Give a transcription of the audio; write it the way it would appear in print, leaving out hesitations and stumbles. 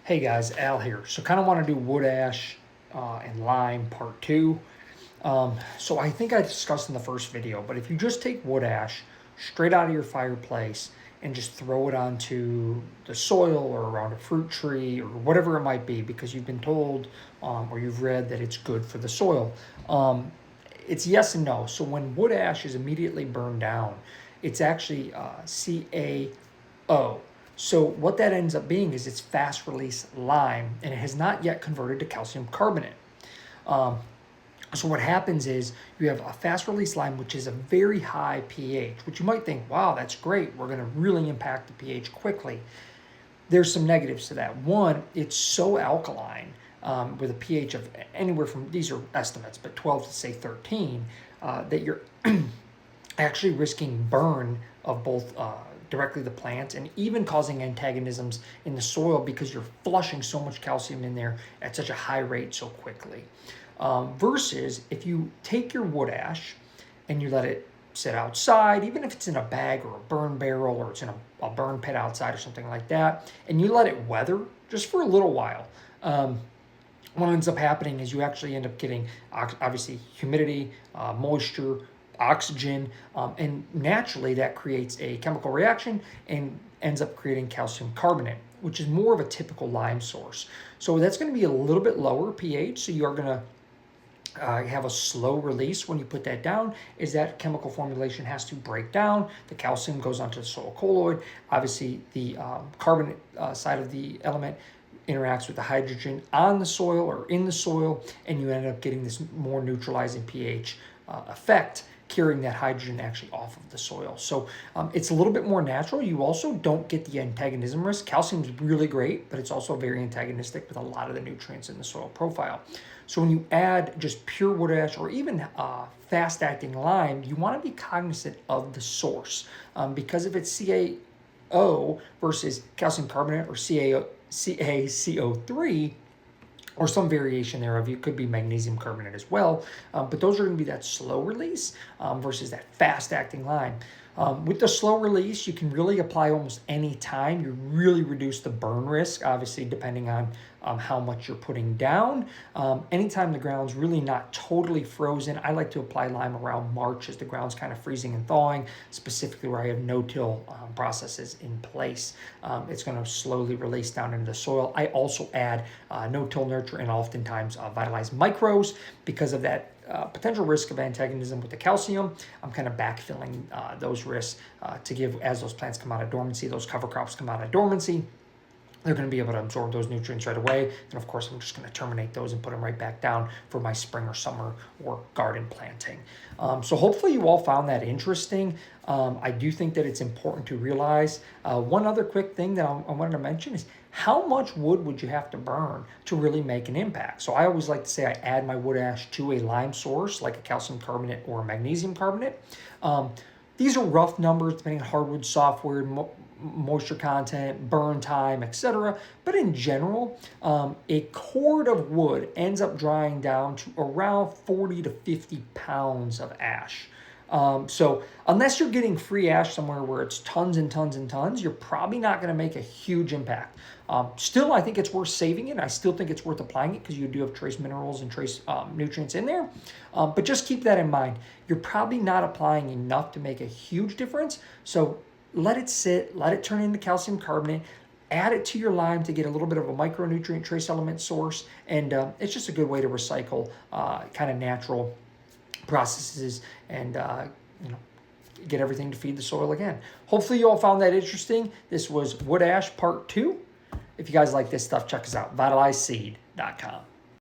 Hey guys, Al here. So kind of want to do wood ash and lime part two. So I think I discussed in the first video, but if you just take wood ash straight out of your fireplace and just throw it onto the soil or around a fruit tree or whatever it might be, because you've been told or you've read that it's good for the soil, it's yes and no. So when wood ash is immediately burned down, it's actually CaO. So what that ends up being is it's fast release lime, and it has not yet converted to calcium carbonate. Um, so what happens is you have a fast release lime, which is a very high pH, which you might think, wow, that's great. We're going to really impact the pH quickly. There's some negatives to that. One, it's so alkaline with a pH of anywhere from, these are estimates, but 12 to say 13, that you're actually risking burn of both directly the plants and even causing antagonisms in the soil because you're flushing so much calcium in there at such a high rate so quickly. Versus if you take your wood ash and you let it sit outside, even if it's in a bag or a burn barrel or it's in a burn pit outside or something like that, and you let it weather just for a little while, what ends up happening is you actually end up getting obviously humidity, moisture, oxygen, and naturally that creates a chemical reaction and ends up creating calcium carbonate, which is more of a typical lime source. So that's going to be a little bit lower pH, so you are going to have a slow release when you put that down, is that chemical formulation has to break down. The calcium goes onto the soil colloid. Obviously, the carbonate side of the element interacts with the hydrogen on the soil or in the soil, and you end up getting this more neutralizing pH effect, carrying that hydrogen actually off of the soil. So it's a little bit more natural. You also don't get the antagonism risk. Calcium is really great, but it's also very antagonistic with a lot of the nutrients in the soil profile. So when you add just pure wood ash or even fast-acting lime, you want to be cognizant of the source, because if it's CaO versus calcium carbonate or CaCO3, or some variation thereof. It could be magnesium carbonate as well, but those are going to be that slow release versus that fast-acting lime. With the slow release, you can really apply almost any time. You really reduce the burn risk, obviously, depending on how much you're putting down. Anytime the ground's really not totally frozen, I like to apply lime around March as the ground's kind of freezing and thawing, specifically where I have no-till processes in place. It's going to slowly release down into the soil. I also add no-till nurture and oftentimes vitalized micros because of that potential risk of antagonism with the calcium. I'm kind of backfilling those risks to give, as those plants come out of dormancy, those cover crops come out of dormancy, they're going to be able to absorb those nutrients right away. And of course, I'm just going to terminate those and put them right back down for my spring or summer or garden planting. So hopefully you all found that interesting. I do think that it's important to realize one other quick thing that I wanted to mention is how much wood would you have to burn to really make an impact? So I always like to say I add my wood ash to a lime source like a calcium carbonate or a magnesium carbonate. These are rough numbers depending on hardwood, softwood, moisture content, burn time, etc. But in general, a cord of wood ends up drying down to around 40 to 50 pounds of ash. So unless you're getting free ash somewhere where it's tons and tons and tons, you're probably not going to make a huge impact. Still, I think it's worth saving it. I still think it's worth applying it because you do have trace minerals and trace nutrients in there. But just keep that in mind. You're probably not applying enough to make a huge difference. So let it sit, let it turn into calcium carbonate, add it to your lime to get a little bit of a micronutrient trace element source, and it's just a good way to recycle kind of natural processes and get everything to feed the soil again. Hopefully you all found that interesting. This was wood ash part 2. If you guys like this stuff, check us out, vitalizeseed.com.